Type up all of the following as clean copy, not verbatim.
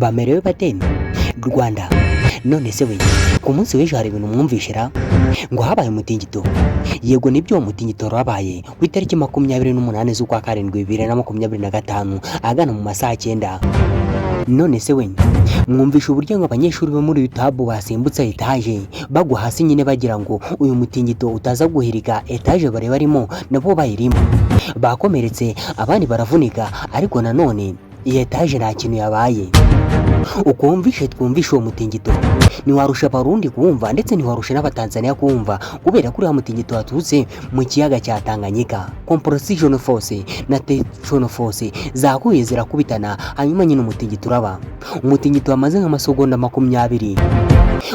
bamerewe bate Rwanda? None se we ku munsi w'ejo hari ibintu mwumvishira ngo habaye umutingito? Yego nibyo, umutingito wabaye ku itariki 28 z'ukwa karindwi 2025 agana mu masaha 9. None se we mwumvisha uburyo ngo abanyeshuri bo muri UTAB basimbutse etaje bagwa hasi nyine bagira ngo uyu mutingito utaza guhirika etaje bare barimo nabo bayirimo, bakomeretse abandi baravunika, ariko nanone iyi etaje nta kintu yabaye. Ukumvishe twumvishe uwo mutingito ntiwarusha abarundi kuwumva ndetse ntiwarusha n'abatanzania kuwumva, kubera kuri ya mutingito waturutse mu kiyaga cya Tanganyika. Compression force na tension force zahuye zirakubitana, hanyuma nyine umutingito uraba. Umutingito wamaze nk'amasegonda 20.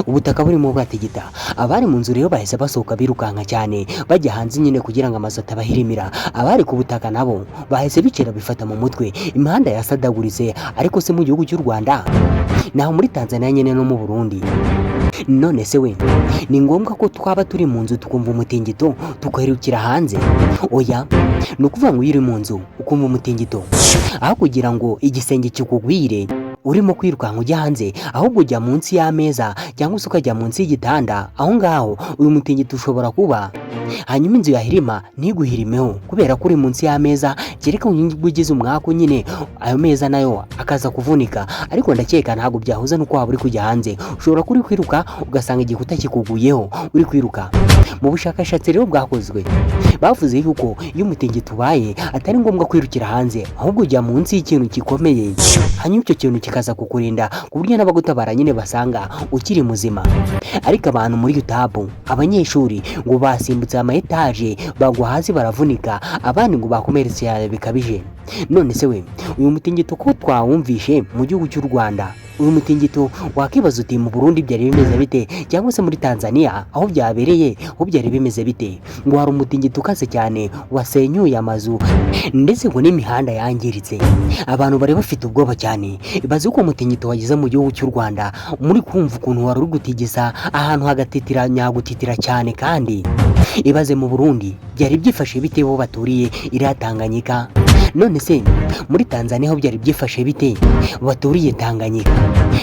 Ubutaka burimo bwategeta, abari mu nzu rero bahise basohoka birukanka cyane bajya hanze nyine kugira ngo amazu atabahirimira. Abari ku butaka nabo bahise bicira bifata mu mutwe, imihanda yasadaguritse. Ariko se mu gihugu cy'u Rwanda naho muri Tanzania nyine no mu Burundi, none se we ni ngombwa ko twaba turi mu nzu tukumva umutingito tukaherukira hanze? Oya, ni ukuvuga ngo uri mu nzu ukumva umutingito, aho kugira ngo igisenge kikugwire urimo kwirukanka ujya hanze, ahubwo ujya munsi y'ameza cyangwa se ukajya munsi y'igitanda. Aho ngaho uyu mutingito ushobora kuba, hanyuma inzu yahirima ntiguhirimeho kubera ko uri munsi y'ameza, kereka ugize umwaka nyine ayo meza nayo akaza kuvunika. Ariko ndakeka ntabwo byahuza nuko waba uri kujya hanze, ushobora kuri kwiruka ugasanga igikuta kikuguyeho uri kwiruka. Mu bushakashatsi rero bwakozwe bavuze yuko iyo umutingito ubaye atari ngombwa kwirukira hanze, ahubwo ujya munsi y'ikintu gikomeye, hanyuma icyo kintu kikaza kukurinda ku buryo n'abagutabara nyine basanga ukiri muzima. Ariko abantu muri UTAB, abanyeshuri ngo basimbutse ama etaje bagwa hasi baravunika, abandi ngo bakomeretse cyane bikabije. None se we uyu mutingito ko twawumvishe mu gihugu cy'u Rwanda, uyu mutingito wakibaza uti mu Burundi byari bimeze bite, cyangwa se muri Tanzania aho byabereye aho byari bimeze bite? Ngo hari umutingito ukaze cyane wasenyuye amazu ndetse ngo n'imihanda yangiritse. Abantu bari bafite ubwoba cyane, bazi ko umutingito wagize mu gihugu cy'u Rwanda muri kumva ukuntu wari uri gutigisa ahantu hagatitira nyagutitira cyane. Kandi ibaze mu Burundi byari byifashe bite bo baturiye iriya Tanganyika? None se muri Tanzania aho byari byifashe bite baturiye Tanganyika?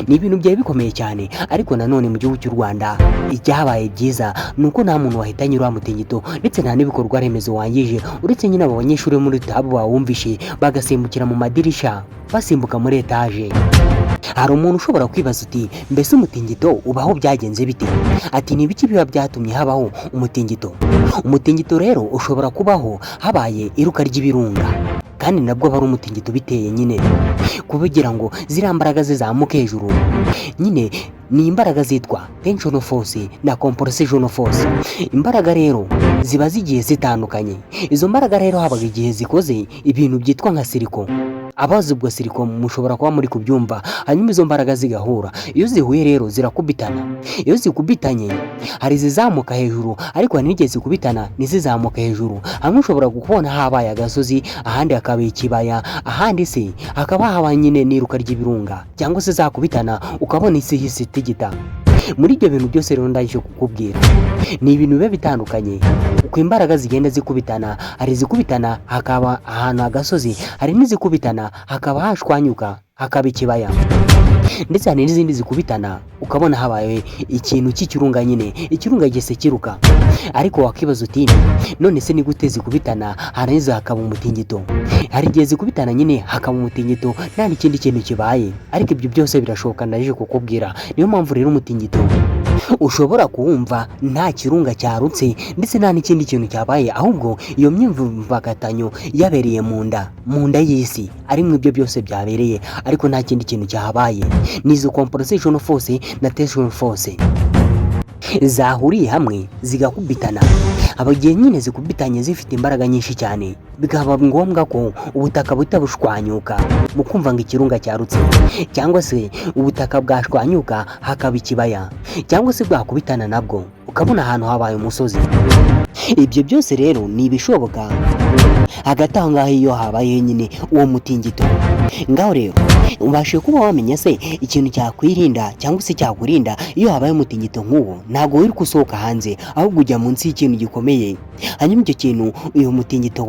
Ni ibintu byari bikomeye cyane. Ariko nanone mu gihugu cy'u Rwanda icyabaye byiza nuko nta muntu wahitanye uriya mutingito ndetse nta n'ibikorwa remezo wangije, uretse nyine abo banyeshuri muri UTAB bawumvishe bagasimbukira mu madirisha basimbuka muri etaje. Hari umuntu ushobora kwibaza uti mbese umutingito ubaho byagenze bite? Ati ni ibiki biba byatumye habaho umutingito? Umutingito rero ushobora kubaho habaye iruka ry'ibirunga, kandi nabwo bari umutingito biteye nyine kugira ngo ziriya mbaraga zizamuke hejuru. Nyine ni imbaraga zitwa tension force na compression force. Imbaraga rero ziba zigiye zitandukanye. Izo mbaraga rero habaga igihe zikoze ibintu byitwa nka siliko. Abazi ubwo siliko mushobora kuba muri kubyumva, hanyuma izo mbaraga zigahura. Iyo zihuye rero zirakubitana. Iyo zikubitanye hari zizamuka hejuru, ariko hari n'igihe zikubitana ntizizamuka hejuru. Hamwe ushobora kubona habaye agasozi, ahandi hakaba ikibaya, ahandi se hakaba habaye nyine n'iruka ry'ibirunga, cyangwa se zakubitana ukabona isi hisi tigita. Muri ibyo bintu byose rero ndangije kukubwira ni ibintu biba bitandukanye. Uko imbaraga zigenda zikubitana, hari zikubitana hakaba ahantu agasozi, hari n'izikubitana hakaba hashwanyuka hakaba ikibaya, ndetse hari n'izindi zikubitana ukabona habaye ikintu cy'ikirunga nyine, ikirunga gise kiruka. Ariko wakibaza uti none se ni gute zikubitana harangiza hakaba umutingito? Hari igihe zikubitana nyine hakaba umutingito nta n'ikindi kintu kibaye, ariko ibyo byose birashoboka ndaje kukubwira. Niyo mpamvu rero umutingito ushobora kuwumva nta kirunga cyarutse ndetse nta n'ikindi kintu cyabaye, ahubwo iyo myumvagatanyo yabereye mu nda y'isi, arimwe ibyo byose byabereye, ariko nta kindi kintu cyahabaye. Nizo compression force na tension force zahuriye hamwe zigakubitana. Abagiye nyine zikubitanye zifite imbaraga nyinshi cyane, bikaba ngombwa ko ubutaka butabushwanyuka mu kumva ngo ikirunga cyarutse, cyangwa se ubutaka bwashwanyuka hakaba ikibaya, cyangwa se bwakubitana nabwo ukabona ahantu habaye umusozi. Ibyo byose rero ni ibishoboka hagati aho ngaho iyo habaye nyine uwo mutingito. Ngaho rero ubashe kuba wamenya se ikintu cyakwirinda cyangwa se cyakurinda iyo habaye umutingito nk'uwo. Ntabwo wiri gusohoka hanze, ahubwo ujya munsi y'ikintu gikomeye, hanyuma icyo kintu uyu mutingito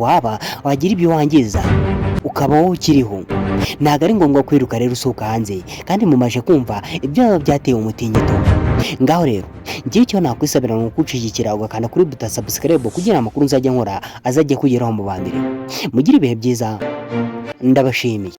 wagira ibyo wangiza ukaba wowe ukiriho, ntabwo ari ngombwa kwiruka rero usohoka hanze kandi mumaje kumva ibyo biba byateye umutingito. Ngaho rero ngiye icyo nakwisabira ni ukugushigikira ugakanda kuri buta subscribe kugira amakuru nzajya nkora azajye kugeraho mu ba mbere. Mugire ibihe byiza, ndabashimiye.